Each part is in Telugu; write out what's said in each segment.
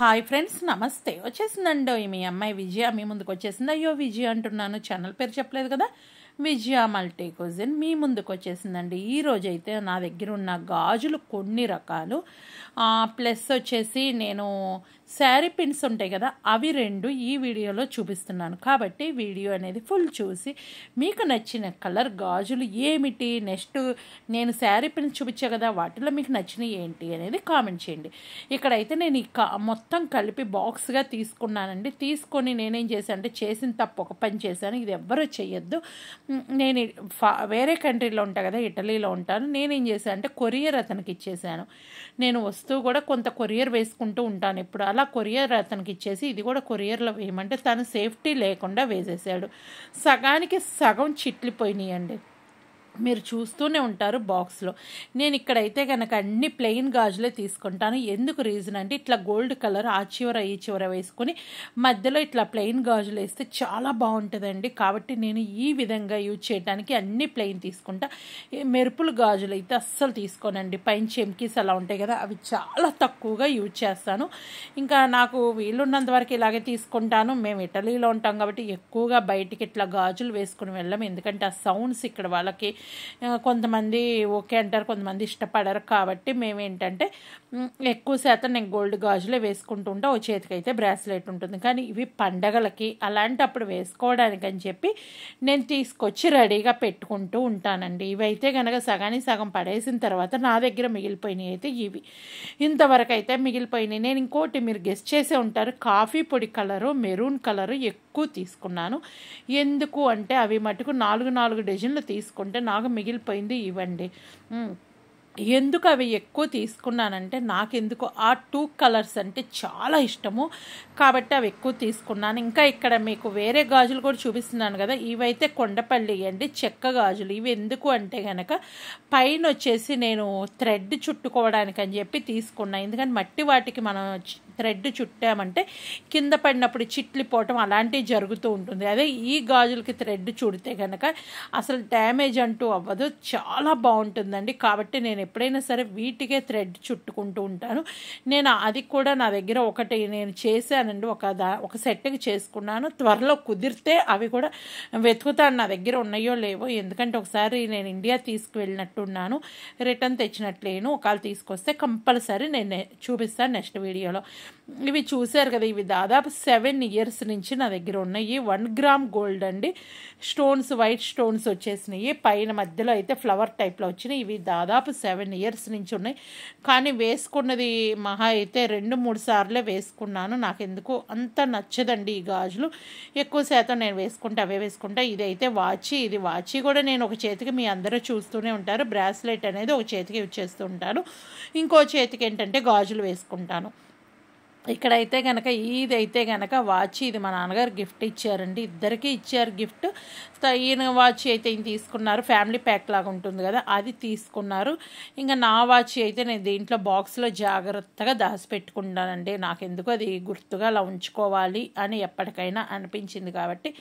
హాయ్ ఫ్రెండ్స్, నమస్తే. వచ్చేసిందండో మీ అమ్మాయి విజయ మీ ముందుకు వచ్చేసింది. అయ్యో విజయ అంటున్నాను, ఛానల్ పేరు చెప్పలేదు కదా. విజయ మల్టీ కుజిన్ మీ ముందుకు వచ్చేసిందండి. ఈరోజు అయితే నా దగ్గర ఉన్న గాజులు కొన్ని రకాలు, ప్లస్ వచ్చేసి నేను శారీ పిన్స్ ఉంటాయి కదా, అవి 2 ఈ వీడియోలో చూపిస్తున్నాను. కాబట్టి వీడియో అనేది ఫుల్ చూసి మీకు నచ్చిన కలర్ గాజులు ఏమిటి, నెక్స్ట్ నేను శారీ పిన్స్ చూపించా కదా, వాటిలో మీకు నచ్చినవి ఏంటి అనేది కామెంట్ చేయండి. ఇక్కడైతే నేను మొత్తం కలిపి బాక్స్గా తీసుకున్నానండి. తీసుకొని నేనేం చేశాను అంటే, చేసిన తప్పు ఒక పని చేశాను, ఇది ఎవ్వరూ చేయొద్దు. నేను వేరే కంట్రీలో ఉంటాను కదా, ఇటలీలో ఉంటాను. నేనేం చేశాను అంటే కొరియర్ అతనికి ఇచ్చేసాను. నేను వస్తువు కూడా కొంత కొరియర్ వేసుకుంటూ ఉంటాను ఇప్పుడు. అలా కొరియర్ అతనికి ఇచ్చేసి ఇది కూడా కొరియర్లో వేయమంటే తను సేఫ్టీ లేకుండా వేసేసాడు. సగానికి సగం చిట్లిపోయినాయండి. మీరు చూస్తూనే ఉంటారు బాక్స్లో. నేను ఇక్కడైతే కనుక అన్ని ప్లెయిన్ గాజులే తీసుకుంటాను. ఎందుకు రీజన్ అంటే, ఇట్లా గోల్డ్ కలర్ ఆ చివర ఈ చివర వేసుకొని మధ్యలో ఇట్లా ప్లెయిన్ గాజులు వేస్తే చాలా బాగుంటుందండి. కాబట్టి నేను ఈ విధంగా యూజ్ చేయడానికి అన్ని ప్లెయిన్ తీసుకుంటా. మెరుపులు గాజులు అయితే అస్సలు తీసుకోనండి. పైన చెమ్కీస్ అలా ఉంటాయి కదా, అవి చాలా తక్కువగా యూజ్ చేస్తాను. ఇంకా నాకు వీలున్నంత వరకు ఇలాగే తీసుకుంటాను. మేము ఇటలీలో ఉంటాం కాబట్టి ఎక్కువగా బయటికి ఇట్లా గాజులు వేసుకుని వెళ్ళాం. ఎందుకంటే ఆ సౌండ్స్ ఇక్కడ వాళ్ళకి కొంతమంది ఓకే అంటారు, కొంతమంది ఇష్టపడరు. కాబట్టి మేమేంటంటే ఎక్కువ శాతం నేను గోల్డ్ గాజులే వేసుకుంటూ ఉంటా. ఓ చేతికైతే బ్రాస్లెట్ ఉంటుంది. కానీ ఇవి పండగలకి అలాంటప్పుడు వేసుకోవడానికి అని చెప్పి నేను తీసుకొచ్చి రెడీగా పెట్టుకుంటూ ఉంటానండి. ఇవైతే కనుక సగానికి సగం పడేసిన తర్వాత నా దగ్గర మిగిలిపోయినాయి అయితే ఇవి. ఇంతవరకు అయితే మిగిలిపోయినాయి. నేను ఇంకోటి మీరు గెస్ట్ చేసే ఉంటారు, కాఫీ పొడి కలరు, మెరూన్ కలరు ఎక్కువ తీసుకున్నాను. ఎందుకు అంటే అవి మటుకు 4 డజన్లు తీసుకుంటే నాకు మిగిలిపోయింది ఇవ్వండి. ఎందుకు అవి ఎక్కువ తీసుకున్నానంటే, నాకెందుకు ఆ 2 కలర్స్ అంటే చాలా ఇష్టము. కాబట్టి అవి ఎక్కువ తీసుకున్నాను. ఇంకా ఇక్కడ మీకు వేరే గాజులు కూడా చూపిస్తున్నాను కదా, ఇవైతే కొండపల్లి అండి, చెక్క గాజులు. ఇవి ఎందుకు అంటే కనుక పైన వచ్చేసి నేను థ్రెడ్ చుట్టుకోవడానికి అని చెప్పి తీసుకున్నాను. ఎందుకంటే మట్టి వాటికి మనం థ్రెడ్ చుట్టామంటే కింద పడినప్పుడు చిట్లిపోవటం అలాంటివి జరుగుతూ ఉంటుంది. అదే ఈ గాజులకి థ్రెడ్ చుడితే కనుక అసలు డ్యామేజ్ అంటూ అవ్వదు, చాలా బాగుంటుందండి. కాబట్టి నేను ఎప్పుడైనా సరే వీటికే థ్రెడ్ చుట్టుకుంటూ ఉంటాను. నేను అది కూడా నా దగ్గర ఒకటి నేను చేశానండి, ఒక సెట్కి చేసుకున్నాను. త్వరలో కుదిరితే అవి కూడా వెతుకుతాను నా దగ్గర ఉన్నాయో లేవో. ఎందుకంటే ఒకసారి నేను ఇండియా తీసుకువెళ్ళినట్టున్నాను, రిటర్న్ తెచ్చినట్లేను. ఒకవేళ తీసుకొస్తే కంపల్సరీ నేను చూపిస్తాను నెక్స్ట్ వీడియోలో. ఇవి చూశారు కదా, ఇవి దాదాపు 7 years నుంచి నా దగ్గర ఉన్నాయి. 1 గ్రామ్ గోల్డ్ అండి. స్టోన్స్, వైట్ స్టోన్స్ వచ్చేసినాయి. పైన మధ్యలో అయితే ఫ్లవర్ టైప్లో వచ్చినాయి. ఇవి దాదాపు 7 years నుంచి ఉన్నాయి. కానీ వేసుకున్నది మహా అయితే 2-3 సార్లే వేసుకున్నాను. నాకెందుకు అంత నచ్చదండి ఈ గాజులు. ఎక్కువ శాతం నేను అవే వేసుకుంటా. ఇదైతే వాచి. ఇది వాచి కూడా నేను ఒక చేతికి, మీ అందరూ చూస్తూనే ఉంటారు, బ్రాస్లెట్ అనేది ఒక చేతికి యూజ్ చేస్తూ ఉంటాను. ఇంకో చేతికి ఏంటంటే గాజులు వేసుకుంటాను. ఇక్కడైతే కనుక ఇదైతే కనుక వాచ్, ఇది మా నాన్నగారు గిఫ్ట్ ఇచ్చారండి. ఇద్దరికీ ఇచ్చారు గిఫ్ట్. ఈయన వాచ్ అయితే ఈయన తీసుకున్నారు, ఫ్యామిలీ ప్యాక్ లాగా ఉంటుంది కదా, అది తీసుకున్నారు. ఇంకా నా వాచ్ అయితే నేను దీంట్లో బాక్స్లో జాగ్రత్తగా దాచిపెట్టుకుంటానండి. నాకెందుకు అది గుర్తుగా అలా ఉంచుకోవాలి అని ఎప్పటికైనా అనిపించింది కాబట్టి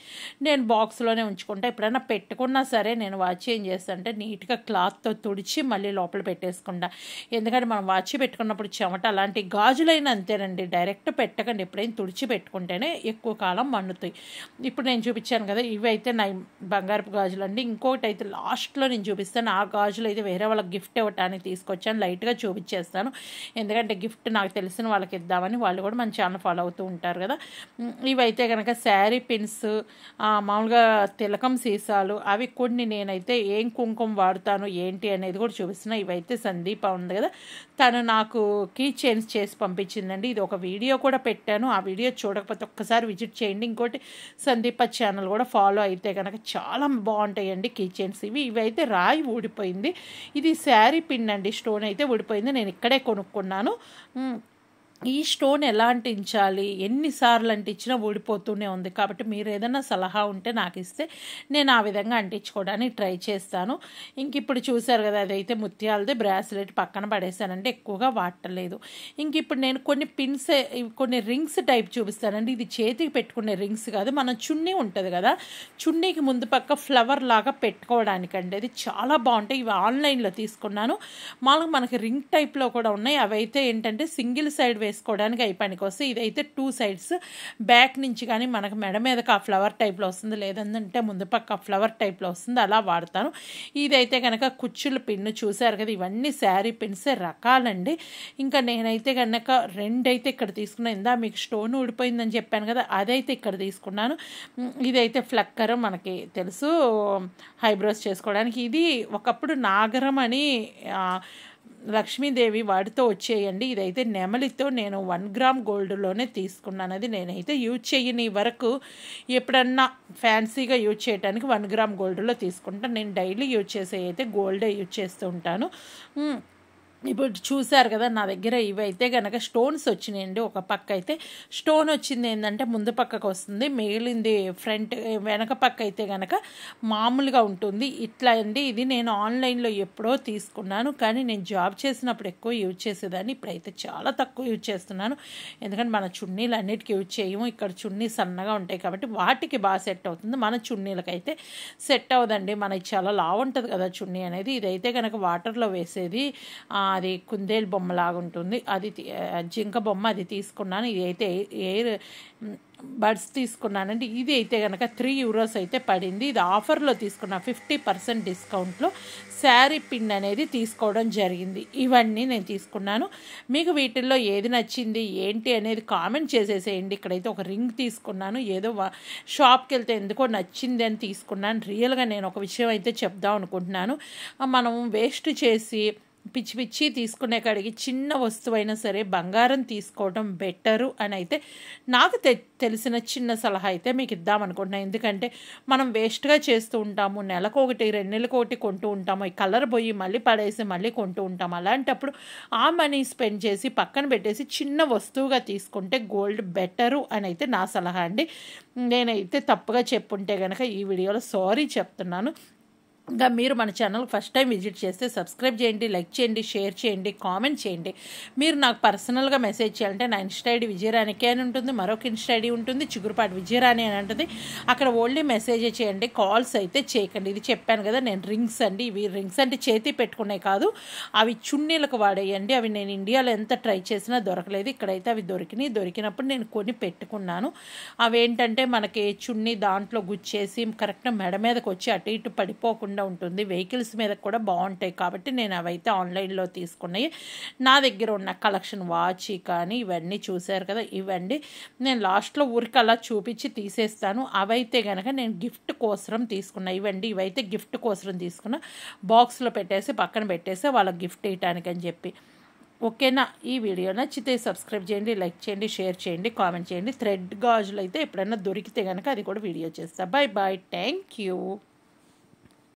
నేను బాక్స్లోనే ఉంచుకుంటా. ఎప్పుడైనా పెట్టుకున్నా సరే నేను వాచ్ ఏం చేస్తాను అంటే నీట్గా క్లాత్తో తుడిచి మళ్ళీ లోపల పెట్టేసుకుంటా. ఎందుకంటే మనం వాచ్ పెట్టుకున్నప్పుడు చెమట, అలాంటి గాజులైనా అంతేనండి, డైరెక్ట్ పెట్టకండి. ఎప్పుడైనా తుడిచి పెట్టుకుంటేనే ఎక్కువ కాలం మన్నుతాయి. ఇప్పుడు నేను చూపించాను కదా, ఇవి అయితే నా బంగారపు గాజులు అండి. ఇంకొకటి అయితే లాస్ట్లో నేను చూపిస్తాను. ఆ గాజులు అయితే వేరే వాళ్ళకి గిఫ్ట్ ఇవ్వటానికి తీసుకొచ్చాను. లైట్గా చూపించేస్తాను, ఎందుకంటే గిఫ్ట్ నాకు తెలిసిన వాళ్ళకి ఇద్దామని. వాళ్ళు కూడా మన ఛానల్ ఫాలో అవుతూ ఉంటారు కదా. ఇవైతే కనుక శారీ పిన్స్, మామూలుగా తిలకం సీసాలు, అవి కొన్ని నేనైతే ఏం కుంకుమ వాడుతాను ఏంటి అనేది కూడా చూపిస్తున్నా. ఇవైతే సందీప ఉంది కదా, తను నాకు కీ చైన్స్ చేసి పంపించిందండి. ఇది ఒక వీడియో కూడా పెట్టాను, ఆ వీడియో చూడకపోతే ఒక్కసారి విజిట్ చేయండి. ఇంకోటి సందీప ఛానల్ కూడా ఫాలో అయితే కనుక చాలా బాగుంటాయండి కీ చైన్స్. ఇవైతే రాయి ఊడిపోయింది. ఇది శారీ పిన్ అండి, స్టోన్ అయితే ఊడిపోయింది. నేను ఇక్కడే కొనుక్కున్నాను. ఈ స్టోన్ ఎలా అంటించాలి, ఎన్నిసార్లు అంటించినా ఊడిపోతూనే ఉంది. కాబట్టి మీరు ఏదైనా సలహా ఉంటే నాకు ఇస్తే నేను ఆ విధంగా అంటించుకోవడానికి ట్రై చేస్తాను. ఇంక ఇప్పుడు చూసారు కదా, అదైతే ముత్యాలది బ్రాస్లెట్ పక్కన పడేసానంటే ఎక్కువగా వాడలేదు. ఇంక ఇప్పుడు నేను కొన్ని పిన్స్, కొన్ని రింగ్స్ టైప్ చూపిస్తానండి. ఇది చేతికి పెట్టుకునే రింగ్స్ కాదు, మన చున్నీ ఉంటుంది కదా, చున్నీకి ముందు పక్క ఫ్లవర్ లాగా పెట్టుకోవడానికండి. అది చాలా బాగుంటాయి. ఇవి ఆన్లైన్లో తీసుకున్నాను. మామూలుగా మనకి రింగ్ టైప్లో కూడా ఉన్నాయి. అవైతే ఏంటంటే సింగిల్ సైడ్ వేసుకోవడానికి అవి పనికొస్తాయి. ఇదైతే 2 సైడ్స్ బ్యాక్ నుంచి కానీ మనకు మెడ మీదకి ఆ ఫ్లవర్ టైప్లో వస్తుంది, లేదంటే ముందు పక్క ఫ్లవర్ టైప్లో వస్తుంది, అలా వాడతాను. ఇదైతే కనుక కుచ్చుల పిన్ను చూసారు కదా, ఇవన్నీ శారీ పిన్సే రకాలండి. ఇంకా నేనైతే కనుక 2 అయితే ఇక్కడ తీసుకున్నాను. ఇందా మీకు స్టోన్ ఊడిపోయిందని చెప్పాను కదా, అదైతే ఇక్కడ తీసుకున్నాను. ఇదైతే ఫ్లక్కర్, మనకి తెలుసు ఐబ్రోస్ చేసుకోవడానికి. ఇది ఒకప్పుడు నాగరం అని లక్ష్మీదేవి వాటితో వచ్చేయండి. ఇదైతే నెమలితో నేను 1 గ్రామ్ గోల్డ్లోనే తీసుకున్నాను. అది నేనైతే యూజ్ చేయని వరకు ఎప్పుడన్నా ఫ్యాన్సీగా యూజ్ చేయడానికి 1 గ్రామ్ గోల్డ్లో తీసుకుంటాను. నేను డైలీ యూజ్ చేసే అయితే గోల్డే యూజ్ చేస్తూ ఉంటాను. ఇప్పుడు చూసారు కదా, నా దగ్గర ఇవైతే కనుక స్టోన్స్ వచ్చినాయండి. ఒక పక్క అయితే స్టోన్ వచ్చింది ఏంటంటే ముందు పక్కకు వస్తుంది, మిగిలింది ఫ్రంట్ వెనక పక్క అయితే కనుక మామూలుగా ఉంటుంది. ఇట్లా అండి. ఇది నేను ఆన్లైన్లో ఎప్పుడో తీసుకున్నాను, కానీ నేను జాబ్ చేసినప్పుడు ఎక్కువ యూజ్ చేసేదాన్ని. ఇప్పుడైతే చాలా తక్కువ యూజ్ చేస్తున్నాను, ఎందుకంటే మన చున్నీలు అన్నిటికీ యూజ్ చేయము. ఇక్కడ చున్నీ సన్నగా ఉంటాయి కాబట్టి వాటికి బాగా సెట్ అవుతుంది, మన చున్నీలకైతే సెట్ అవ్వదండి. మనకి చాలా లావు ఉంటుంది కదా చున్నీ అనేది. ఇదైతే కనుక వాటర్లో వేసేది, అది కుందేలు బొమ్మలాగా ఉంటుంది, అది జింక బొమ్మ, అది తీసుకున్నాను. ఇది అయితే ఎయిర్ బడ్స్ తీసుకున్నానండి. ఇది అయితే కనుక 3 యూరోస్ అయితే పడింది. ఇది ఆఫర్లో తీసుకున్నా, 50% డిస్కౌంట్లో శారీ పిన్ అనేది తీసుకోవడం జరిగింది. ఇవన్నీ నేను తీసుకున్నాను. మీకు వీటిల్లో ఏది నచ్చింది ఏంటి అనేది కామెంట్ చేసేసేయండి. ఇక్కడైతే ఒక రింగ్ తీసుకున్నాను, ఏదో షాప్కి వెళ్తే ఎందుకో నచ్చింది అని తీసుకున్నాను. రియల్గా నేను ఒక విషయం అయితే చెప్దాం అనుకుంటున్నాను. మనం వేస్ట్ చేసి పిచ్చి పిచ్చి తీసుకునే కాడికి చిన్న వస్తువైనా సరే బంగారం తీసుకోవడం బెటరు అని అయితే నాకు తెలిసిన చిన్న సలహా అయితే మీకు ఇద్దామనుకుంటున్నాను. ఎందుకంటే మనం వేస్ట్గా చేస్తూ ఉంటాము, నెలకు 1 2 నెలలకు 1 కొంటూ ఉంటాము, ఈ కలర్ పోయి మళ్ళీ పడేసి మళ్ళీ కొంటూ ఉంటాము. అలాంటప్పుడు ఆ మనీ స్పెండ్ చేసి పక్కన పెట్టేసి చిన్న వస్తువుగా తీసుకుంటే గోల్డ్ బెటరు అని అయితే నా సలహా అండి. నేనైతే తప్పుగా చెప్పుంటే కనుక ఈ వీడియోలో సారీ చెప్తున్నాను. ఇంకా మీరు మన ఛానల్ ఫస్ట్ టైం విజిట్ చేస్తే సబ్స్క్రైబ్ చేయండి, లైక్ చేయండి, షేర్ చేయండి, కామెంట్ చేయండి. మీరు నాకు పర్సనల్గా మెసేజ్ చేయాలంటే నా ఇన్స్టా ఐడి విజయరాణికే అని ఉంటుంది, మరొక ఇన్స్టా ఐడి ఉంటుంది చిగురుపాటి విజయరాణి అని ఉంటుంది. అక్కడ ఓన్లీ మెసేజ్ చేయండి, కాల్స్ అయితే చేయకండి. ఇది చెప్పాను కదా, నేను రింగ్స్ అండి, ఇవి రింగ్స్ అంటే చేతి పెట్టుకునే కాదు, అవి చున్నీలకు వాడేయండి. అవి నేను ఇండియాలో ఎంత ట్రై చేసినా దొరకలేదు, ఇక్కడైతే అవి దొరికినప్పుడు నేను కొని పెట్టుకున్నాను. అవేంటంటే మనకి చున్నీ దాంట్లో గుచ్చేసి కరెక్ట్గా మెడ మీదకి వచ్చి అటు ఇటు పడిపోకుండా ఉంటుంది, వెహికల్స్ మీద కూడా బాగుంటాయి. కాబట్టి నేను అవైతే ఆన్లైన్లో తీసుకున్నాయి. నా దగ్గర ఉన్న కలెక్షన్ వాచ్ కానీ ఇవన్నీ చూసారు కదా, ఇవండి. నేను లాస్ట్లో ఊరికి అలా చూపించి తీసేస్తాను. అవైతే కనుక నేను గిఫ్ట్ కోసం తీసుకున్నా. ఇవైతే గిఫ్ట్ కోసం తీసుకున్నా, బాక్స్లో పెట్టేసి పక్కన పెట్టేసి వాళ్ళకి గిఫ్ట్ ఇవ్వటానికి అని చెప్పి. ఓకేనా? ఈ వీడియో నచ్చితే సబ్స్క్రైబ్ చేయండి, లైక్ చేయండి, షేర్ చేయండి, కామెంట్ చేయండి. థ్రెడ్ గాజులు అయితే ఎప్పుడైనా దొరికితే కనుక అది కూడా వీడియో చేస్తా. Bye bye, thank you.